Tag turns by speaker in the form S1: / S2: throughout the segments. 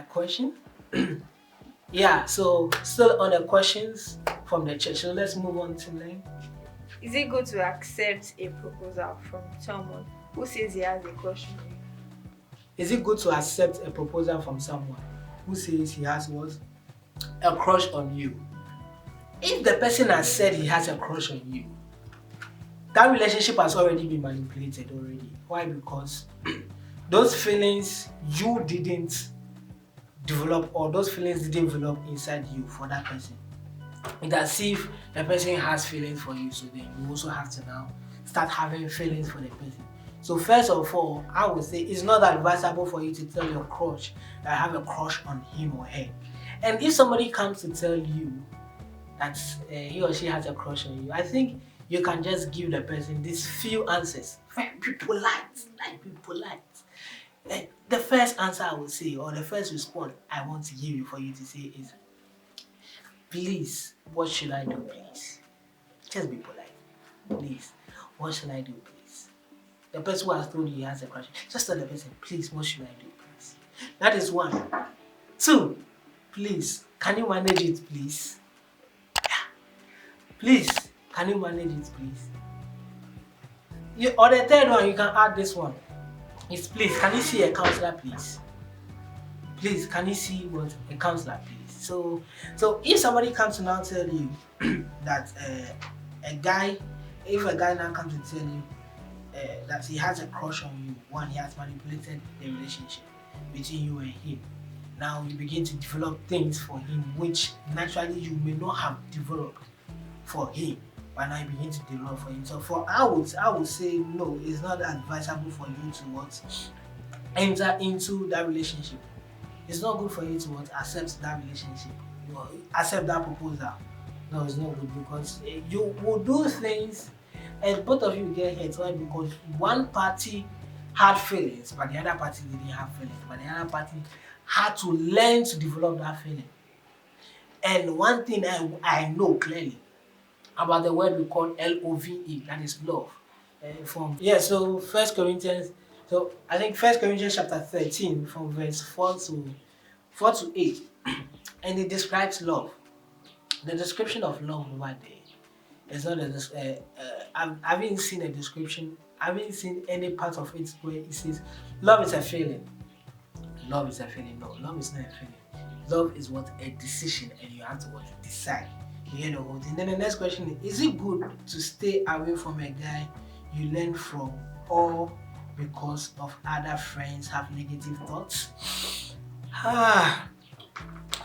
S1: iQuestion. Yeah, so still on the questions from the church. So let's move on to name.
S2: Is it good to accept a proposal from someone who says he has a crush on you?
S1: Is it good to accept a proposal from someone who says he has what? A crush on you? If the person has said he has a crush on you, that relationship has already been manipulated already. Why? Because those feelings you didn't develop, or those feelings didn't develop inside you for that person. It's as if the person has feelings for you, so then you also have to now start having feelings for the person. So first of all, I would say it's not advisable for you to tell your crush that I have a crush on him or her. And if somebody comes to tell you that he or she has a crush on you, I think you can just give the person these few answers. Be polite, be polite. The first answer I would say, or the first response I want to give you for you to say is, please, what should I do, please? Just be polite. Please, what should I do, please? The person who has told you he has a crush, just tell the person, please, what should I do, please? That is one. Two, please, can you manage it, please? Yeah. Please, can you manage it, please? Or the third one, you can add this one. Is please, can you see a counselor, please? Please, can you see what a counselor, please? So if somebody comes to now tell you that if a guy now comes to tell you that he has a crush on you, one, he has manipulated the relationship between you and him. Now you begin to develop things for him which naturally you may not have developed for him, but now you begin to develop for him. So I would say no, it's not advisable for you to enter into that relationship. It's not good for you to accept that relationship, accept that proposal. No, it's not good, because you will do things and both of you get hurt. Why? Because one party had feelings, but the other party didn't have feelings. But the other party had to learn to develop that feeling. And one thing I know clearly about the word we call LOVE, that is love. So First Corinthians. So I think First Corinthians chapter 13 from verse 4 to 8, and it describes love. The description of love over there is not I haven't seen a description. I haven't seen any part of it where it says love is a feeling. Love is a feeling. No, love is not a feeling. Love is a decision, and you have to decide. You hear the whole thing. Then the next question is it good to stay away from a guy you learn from, or because of other friends have negative thoughts?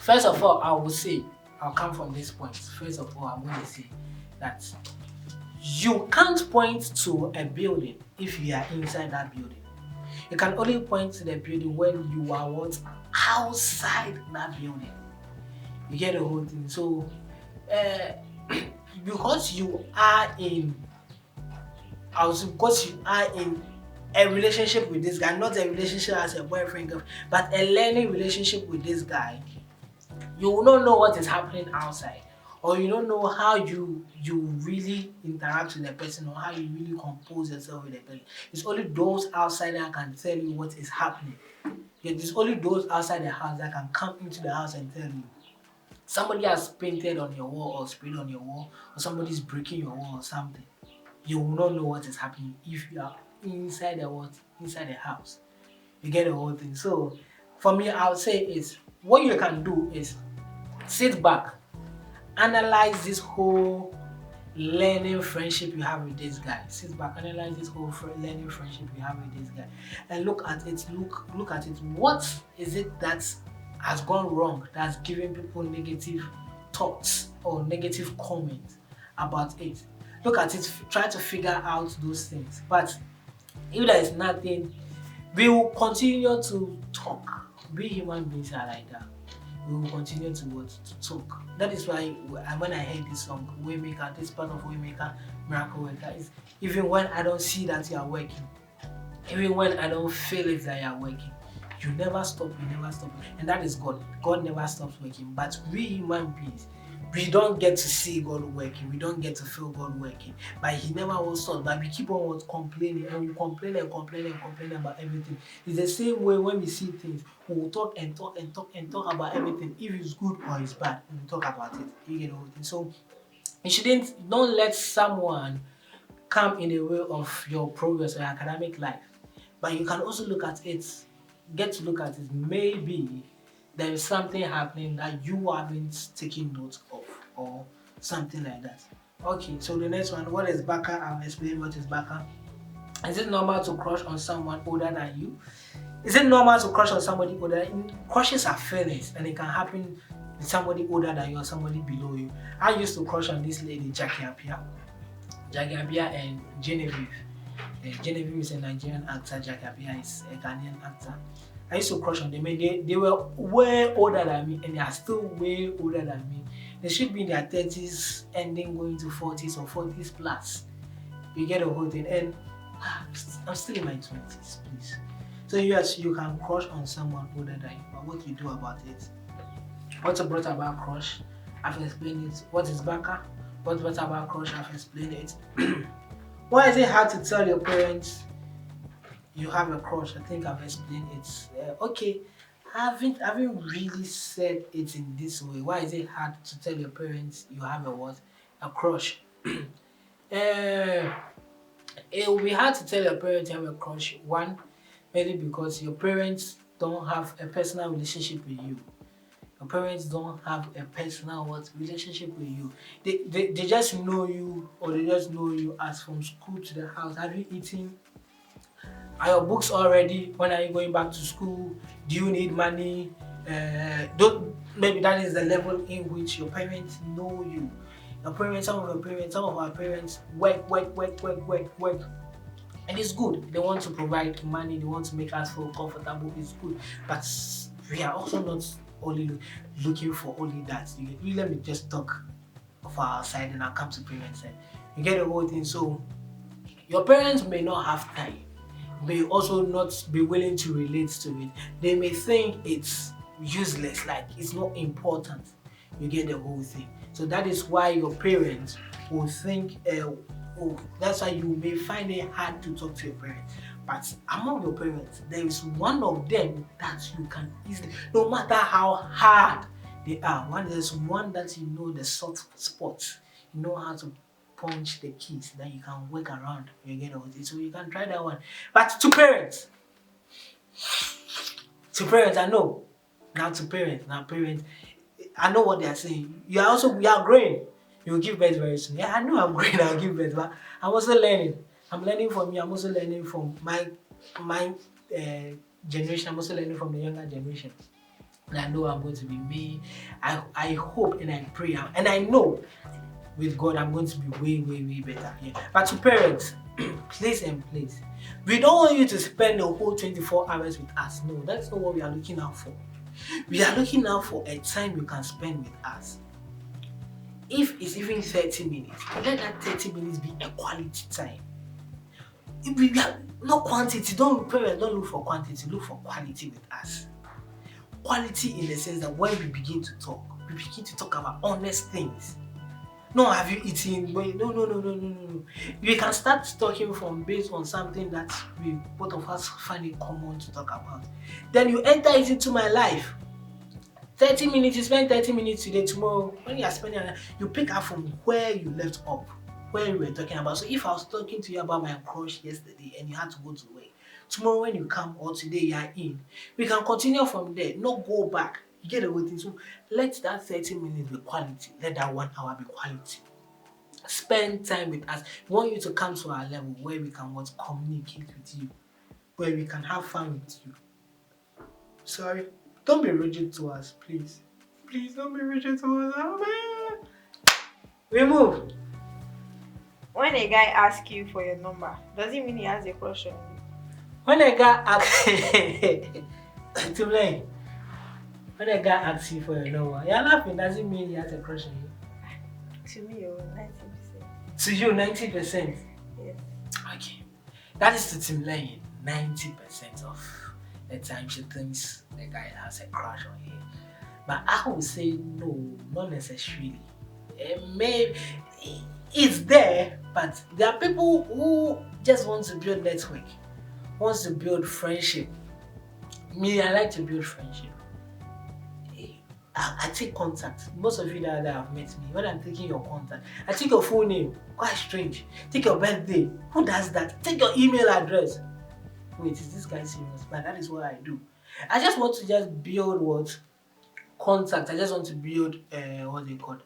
S1: First of all, I will say, I'll come from this point. First of all, I'm going to say that you can't point to a building if you are inside that building. You can only point to the building when you are outside that building. You get the whole thing. So, because you are in a relationship with this guy, not a relationship as a boyfriend, but a learning relationship with this guy, you will not know what is happening outside, or you don't know how you really interact with the person, or how you really compose yourself with the person. It's only those outside that can tell you what is happening. It's only those outside the house that can come into the house and tell you. Somebody has painted on your wall or sprayed on your wall, or somebody is breaking your wall or something. You will not know what is happening if you are inside the house. You get the whole thing. So for me, I would say is what you can do is sit back, analyze this whole learning friendship you have with this guy. Sit back, analyze this whole learning friendship you have with this guy, and look at it. Look at it. What is it that has gone wrong, that's giving people negative thoughts or negative comments about it? Look at it, try to figure out those things. But if there is nothing, we will continue to talk. We human beings are like that. We will continue to talk. That is why when I heard this song, Waymaker, this part of Waymaker, Miracle Worker, is even when I don't see that you are working, even when I don't feel it that you are working, you never stop, and that is God. God never stops working. But we human beings, we don't get to see God working, we don't get to feel God working, but He never was solved. But we keep on complaining, and we complain and complain and complain about everything. It's the same way when we see things, we will talk and talk and talk and talk about everything. If it's good or it's bad, we will talk about it. You get the whole thing. So don't let someone come in the way of your progress or your academic life. But you can also get to look at it. Maybe there is something happening that you haven't taken note of, or something like that. Okay, so the next one, what is baka? I'll explain what is baka. Is it normal to crush on someone older than you? Is it normal to crush on somebody older? Crushes are feelings, and it can happen with somebody older than you or somebody below you. I used to crush on this lady, Jackie Apia and Genevieve. Genevieve is a Nigerian actor, Jackie Apia is a Ghanaian actor. I used to crush on them, and they were way older than me, and they are still way older than me. They should be in their 30s, ending going to 40s or 40s plus. You get the whole thing, and I'm still in my 20s, please. So yes, you can crush on someone older than you, but what you do about it? What's brought about crush? I've explained it. What is baka? What's brought about crush? I've explained it. Why is it hard to tell your parents you have a crush? I think I've explained it. Okay, I haven't really said it in this way. Why is it hard to tell your parents you have a crush? It will be hard to tell your parents you have a crush. One, maybe because your parents don't have a personal relationship with you. Your parents don't have a personal relationship with you. They just know you, or they just know you as from school to the house. Have you eaten? Are your books all ready? When are you going back to school? Do you need money? Maybe that is the level in which your parents know you. Some of our parents work. And it's good. They want to provide money, they want to make us feel comfortable, it's good. But we are also not only looking for only that. Let me just talk for our side, and I'll come to parents' side. You get the whole thing. So your parents may not have time, may also not be willing to relate to it. They may think it's useless, like it's not important. You get the whole thing. So that is why your parents will think, that's why you may find it hard to talk to your parents. But among your parents, there is one of them that you can easily, no matter how hard they are, there's one that you know the soft spots, you know how to punch the keys, that you can work around. You get all this, so you can try that one. But to parents, I know. Now parents, I know what they are saying. We are growing. You will give birth very soon. Yeah, I know I'm growing. I'll give birth, but I'm also learning. I'm learning from you. I'm also learning from my generation. I'm also learning from the younger generation. And I know I'm going to be me. I hope and I pray and I know with God I'm going to be way better. Yeah. But to parents, please, we don't want you to spend the whole 24 hours with us. No, that's not what we are looking out for. We are looking out for a time you can spend with us. If it's even 30 minutes, let that 30 minutes be a quality time. If we are not quantity, don't look for quantity, look for quality with us. Quality in the sense that when we begin to talk about honest things. No, have you eaten? No. We can start talking based on something that we both of us find it common to talk about. Then you enter it into my life. 30 minutes, you spend 30 minutes today, tomorrow, when you are spending, you pick up from where you left off, where we were talking about. So if I was talking to you about my crush yesterday and you had to go to work, tomorrow when you come or today you are in, we can continue from there, not go back. You get the whole thing. So let that 30 minutes be quality. Let that 1 hour be quality. Spend time with us. We want you to come to our level where we can communicate with you, where we can have fun with you. Sorry, don't be rigid to us, please. Please don't be rigid to us. Oh, man. We move.
S2: When a guy asks you for your number, does it mean he has a crush on you?
S1: When a guy asks when a guy asks you for your number, you're laughing, does it mean he has a crush on you?
S2: To me, 90%.
S1: To you, 90%?
S2: Yes.
S1: Okay. That is to Tim Lane. 90% of the time she thinks the guy has a crush on him. But I would say no, not necessarily. Maybe it's there, but there are people who just want to build network, wants to build friendship. Me, I like to build friendship. I take contact. Most of you that have met me, when I'm taking your contact, I take your full name. Quite strange. Take your birthday. Who does that? Take your email address. Wait, is this guy serious? But that is what I do. I just want to just build what? Contact. I just want to build what they call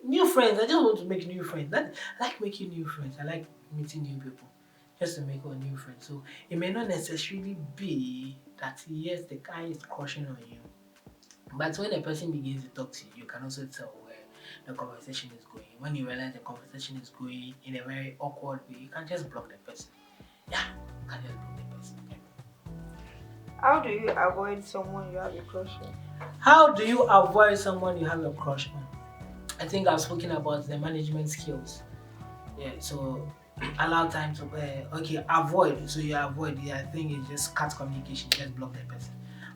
S1: new friends. I just want to make new friends. I like making new friends. I like meeting new people. Just to make a new friend. So it may not necessarily be that yes, the guy is crushing on you. But when a person begins to talk to you, you can also tell where the conversation is going. When you realize the conversation is going in a very awkward way, you can just block the person. Yeah, you can just block the person.
S2: How do you avoid someone you have a crush on?
S1: How do you avoid someone you have a crush on? I think I've spoken about the management skills. Yeah, so allow time to avoid. So you avoid. Yeah, I think it's just cut communication. Just block the person.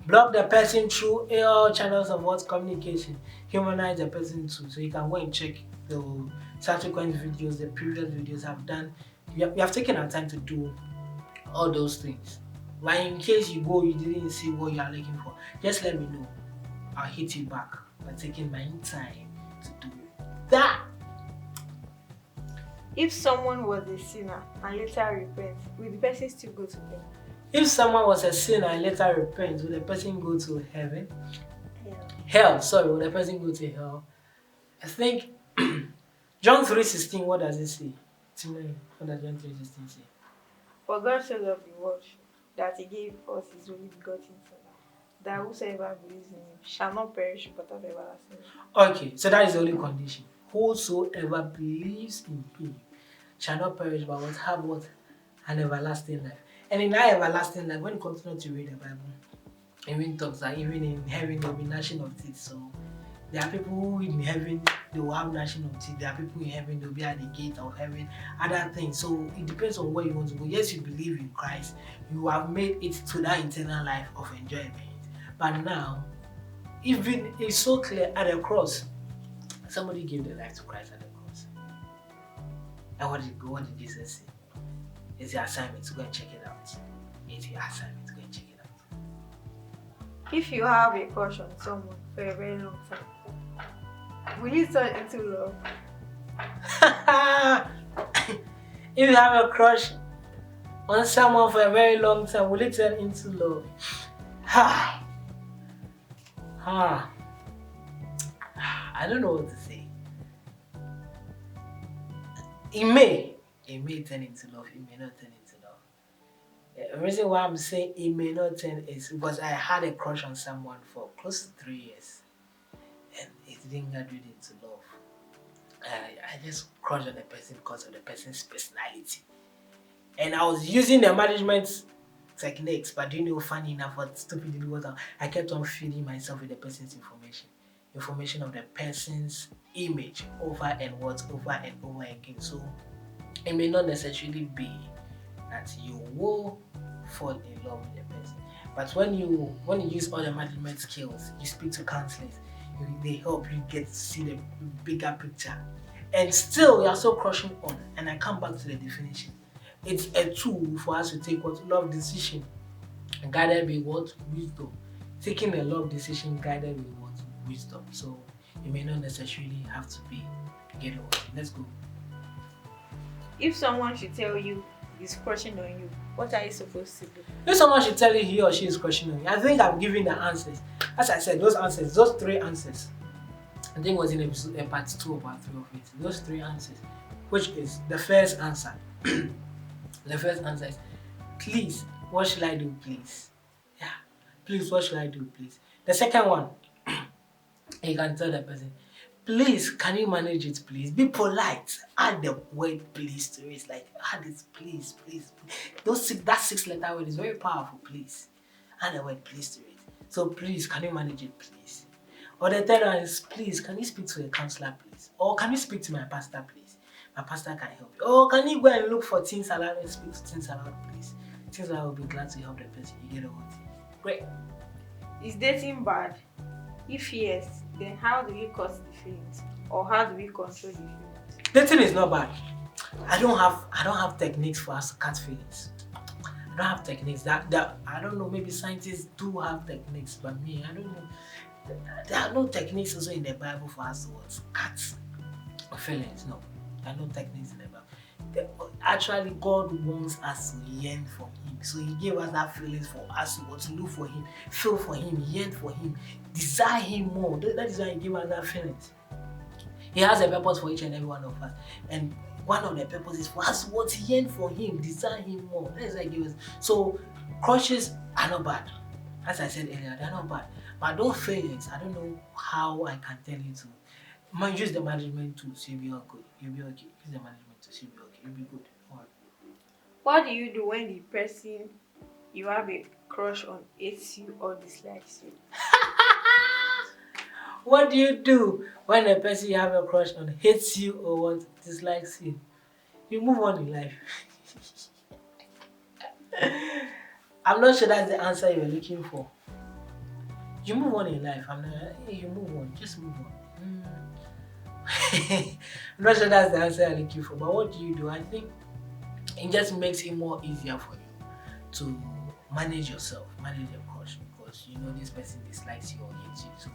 S1: Block the person through all channels of what communication. Humanize the person too. So you can go and check the subsequent videos, the previous videos I've done. We have taken our time to do all those things. But in case you didn't see what you are looking for, just let me know. I'll hit you back by taking my time to do that.
S2: If someone was a sinner and later repents, will the person still go to heaven?
S1: If someone was a sinner and later repents, will the person go to heaven?
S2: Hell.
S1: Sorry, will the person go to hell? I think John 3:16, what does it say? What does John 3:16 say?
S2: For God so loved the world that he gave us his only begotten Son, that whosoever believes in him shall not perish but have everlasting life.
S1: Okay, so that is the only condition. Whosoever believes in him shall not perish but will have what? An everlasting life. And in that everlasting life, when you continue to read the Bible, even talks that even in heaven there will be gnashing of teeth. So there are people who in heaven they will have gnashing of teeth. There are people in heaven they will be at the gate of heaven. Other things. So it depends on where you want to go. Yes, you believe in Christ. You have made it to that eternal life of enjoyment. But now, even it's so clear at the cross, somebody gave their life to Christ at the cross. And what did Jesus say? It's your assignment to go and check it out. It's your assignment to go and check it out.
S2: If you have a crush on someone for a very long time, will it turn into love?
S1: If you have a crush on someone for a very long time, will it turn into love? I don't know what to say. It may turn into love, it may not turn into love. The reason why I'm saying it may not turn is because I had a crush on someone for close to 3 years and it didn't graduate into love. I just crushed on the person because of the person's personality. And I was using the management techniques, but funny enough, what stupidly was I kept on feeding myself with the person's information of the person's image over and over again. So it may not necessarily be that you will fall in love with the person, but when you use all the management skills, you speak to counselors, they help you get to see the bigger picture, and still you are so crushing on. And I come back to the definition. It's a tool for us to take what love decision guided by what wisdom. Taking a love decision guided by what wisdom. So you may not necessarily have to be get over. Let's go.
S2: If someone should tell you he's crushing on you, what are you supposed to do?
S1: If someone should tell you he or she is crushing on you, I think I've given the answers. As I said, those 3 answers. I think it was in episode part 2 or part 3 of it. Those 3 answers, which is the first answer. The first answer is, please, what should I do, please? Yeah, please, what should I do, please? The second one, you can tell the person, please, can you manage it, please? Be polite. Add the word please to it. It's like, add it, please, please. That 6-letter word is very powerful, please. Add the word please to it. So please, can you manage it, please? Or the third one is, please, can you speak to a counselor, please? Or can you speak to my pastor, please? My pastor can help you. Or can you go and look for Teens Aloud and speak to Teens Aloud, please? Teens Aloud will be glad to help the person. You get the whole thing. Great.
S2: Is dating bad? If yes, then how do you cause the feelings? Or how do we control the feelings?
S1: Dating is not bad. I don't have techniques for us to catch feelings. I don't have techniques. That I don't know, maybe scientists do have techniques, but me, I don't know. There are no techniques also in the Bible for us to catch feelings. No. There are no techniques in the Bible. Actually, God wants us to yearn for Him. So He gave us that feelings for us to look for Him, feel for Him, yearn for Him, desire Him more. That is why He gave us that feelings. He has a purpose for each and every one of us. And one of the purposes for us to yearn for Him, desire Him more. That is why He gave us. So crushes are not bad. As I said earlier, they're not bad. But those feelings, I don't know how I can tell you to use the management tools. You'll be all good. You'll be okay. Use the management tools. You'll be okay. You'll be good. All right.
S2: What do you do when the person you have a crush on hates you or dislikes you?
S1: What do you do when the person you have a crush on hates you or what dislikes you? You move on in life. I'm not sure that's the answer you're looking for. You move on in life. You move on. Just move on. I'm not sure that's the answer you're looking for. But what do you do? I think it just makes it more easier for you to manage yourself, manage your crush, because you know this person dislikes you or hates you. So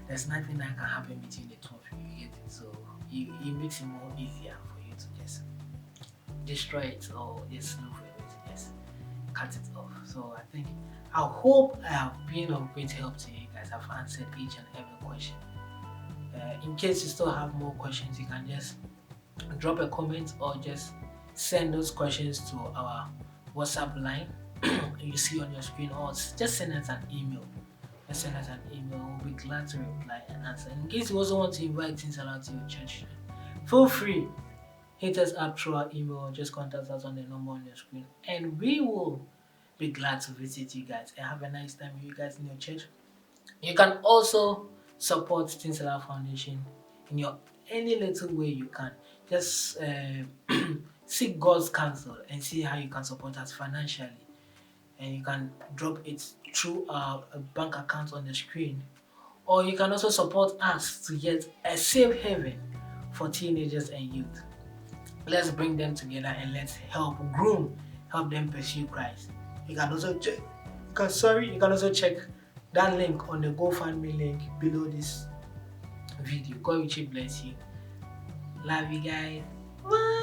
S1: there's nothing that can happen between the two of you. You get it? So it makes it more easier for you to just destroy it or just look for a way to just cut it off. So I hope I have been of great help to you guys. I've answered each and every question. In case you still have more questions, you can just drop a comment or just send those questions to our WhatsApp line you see on your screen, or just send us an email. Just send us an email. We'll be glad to reply and answer. In case you also want to invite things around to your church, feel free. Hit us up through our email or just contact us on the number on your screen, and we will be glad to visit you guys and have a nice time with you guys in your church. You can also support Tinsela Foundation in your any little way you can. Just seek God's counsel and see how you can support us financially. And you can drop it through our bank account on the screen. Or you can also support us to get a safe haven for teenagers and youth. Let's bring them together and let's help them pursue Christ. You can also check that link on the GoFundMe link below this video. God richly bless you. Love you guys. Bye.